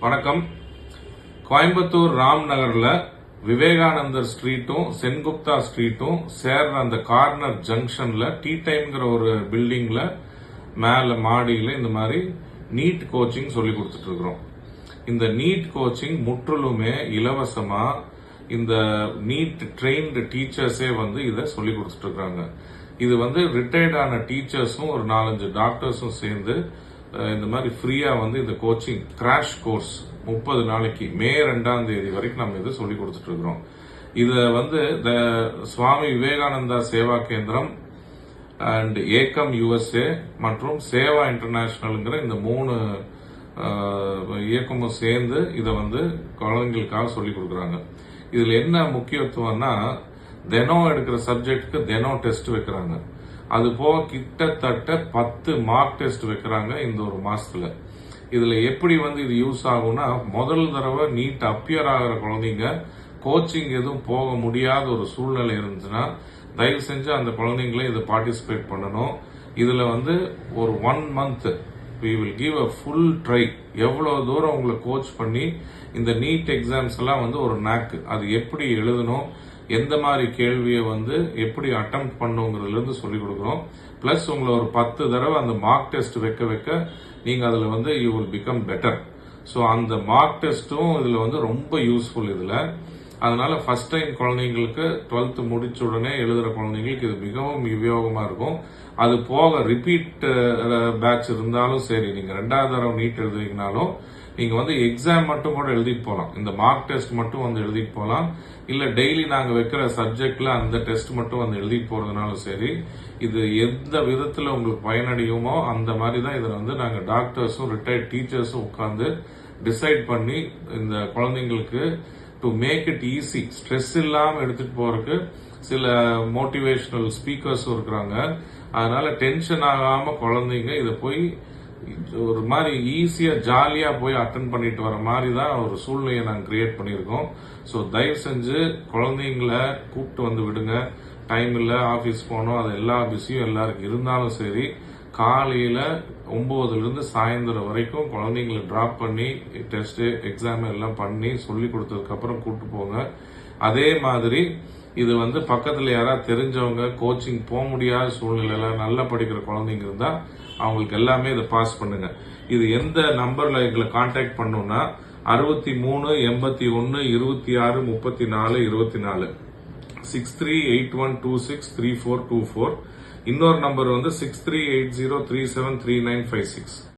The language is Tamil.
வணக்கம். கோயம்புத்தூர் ராம் நகர்ல விவேகானந்தர் ஸ்ட்ரீட்டும் சென்குப்தா ஸ்ட்ரீட்டும் சேர்ற அந்த கார்னர் ஜங்ஷன்ல டீ டைம்ங்கிற ஒரு பில்டிங்ல மேல மாடியில இந்த மாதிரி நீட் கோச்சிங் சொல்லி கொடுத்துட்டு இருக்கிறோம். இந்த நீட் கோச்சிங் முற்றிலுமே இலவசமா இந்த நீட் ட்ரெயின்டு டீச்சர்ஸே இதை சொல்லி கொடுத்துட்டு இருக்காங்க. இது ரிட்டையர்ட் ஆன டீச்சர்ஸும் ஒரு 4-5 டாக்டர்ஸும் சேர்ந்து இந்த மாதிரி ஃப்ரீயா இந்த கோச்சிங் கிராஷ் கோர்ஸ் 30 நாளைக்கு மே 2ஆம் தேதி வரைக்கும் நம்ம இதை சொல்லி கொடுத்துட்டு இருக்கிறோம். இத சுவாமி விவேகானந்தா சேவா கேந்திரம் அண்ட் ஏகம் USA மற்றும் சேவா இன்டர்நேஷனல்ங்கிற இந்த 3 இயக்கமும் சேர்ந்து இதை குழந்தைங்களுக்காக சொல்லி கொடுக்குறாங்க. இதுல என்ன முக்கியத்துவம்னா தினம் எடுக்கிற சப்ஜெக்டுக்கு தினம் டெஸ்ட் வைக்கிறாங்க. அது போக கிட்டத்தட்ட 10 மார்க் டெஸ்ட் வைக்கிறாங்க இந்த ஒரு மாசத்துல. இதுல எப்படி இது யூஸ் ஆகும்னா, முதல் தடவை நீட் அப்பியர் ஆகிற குழந்தைங்க கோச்சிங் எதுவும் போக முடியாத ஒரு சூழ்நிலை இருந்துச்சுன்னா தயவு செஞ்சு அந்த குழந்தைங்களே இதை பார்ட்டிசிபேட் பண்ணணும். இதுல ஒரு 1 month we will give a full try. எவ்வளவு தூரம் உங்களை கோச் பண்ணி இந்த நீட் எக்ஸாம்ஸ் எல்லாம் ஒரு நாக்கு அது எப்படி எழுதணும், எந்த மாதிரி கேள்வியை எப்படி அட்டெம்ப்ட் பண்ணுங்கிறதுல இருந்து சொல்லி கொடுக்குறோம். பிளஸ் உங்களை ஒரு 10 தடவை அந்த மார்க் டெஸ்ட் வைக்க நீங்க அதுல you will become better. So அந்த மார்க் டெஸ்டும் இதுல ரொம்ப யூஸ்ஃபுல். இதுல அதனால ஃபர்ஸ்ட் டைம் குழந்தைங்களுக்கு 12th முடிச்ச உடனே எழுதுற குழந்தைங்களுக்கு இது மிகவும் உபயோகமா இருக்கும். அது போக ரிப்பீட் பேட்ச் இருந்தாலும் சரி, நீங்க 2வது தடவை நீட் எழுதுறீங்கனாலும் நீங்க எக்ஸாம் மட்டும் கூட எழுதிட்டு போகலாம். இந்த மார்க் டெஸ்ட் மட்டும் எழுதிட்டு போகலாம். இல்ல டெய்லி நாங்க வைக்கிற சப்ஜெக்ட்ல அந்த டெஸ்ட் மட்டும் எழுதிட்டு போறதுனாலும் சரி, இது எந்த விதத்துல உங்களுக்கு பயனடையுமோ அந்த மாதிரி தான் இதுல நாங்க டாக்டர்ஸும் ரிட்டையர்ட் டீச்சர்ஸும் உட்கார்ந்து டிசைட் பண்ணி இந்த குழந்தைங்களுக்கு to make it easy, stress இல்லாம எடுத்துட்டு போறதுக்கு சில மோட்டிவேஷனல் ஸ்பீக்கர்ஸும் இருக்கிறாங்க. அதனால டென்ஷன் ஆகாம குழந்தைங்க இதை போய் ஒரு மாதிரி ஈஸியா ஜாலியா போய் அட்டன் பண்ணிட்டு வர மாதிரி தான் ஒரு சூழ்நிலையை நாங்கள் கிரியேட் பண்ணியிருக்கோம். ஸோ தயவு செஞ்சு குழந்தைங்களை கூப்பிட்டு விடுங்க. டைம் இல்லை, ஆஃபீஸ் போகணும், அது எல்லா பிஸியும் எல்லாருக்கும் இருந்தாலும் சரி, காலையில 9 இருந்து சாயந்தரம் வரைக்கும் குழந்தைங்களை டிராப் பண்ணி டெஸ்ட் எக்ஸாம் எல்லாம் பண்ணி சொல்லி கொடுத்ததுக்கு அப்புறம் கூப்பிட்டு போங்க. அதே மாதிரி இது பக்கத்துல யாராவது தெரிஞ்சவங்க கோச்சிங் போக முடியாத சூழ்நிலையில நல்லா படிக்கிற குழந்தைங்க இருந்தா அவங்களுக்கு எல்லாமே இதை பாஸ் பண்ணுங்க. இது எந்த நம்பர்ல எங்களை கான்டாக்ட் பண்ணணும்னா 63 81 26 34 24 6381263424. இன்னொரு நம்பர் 6380373956.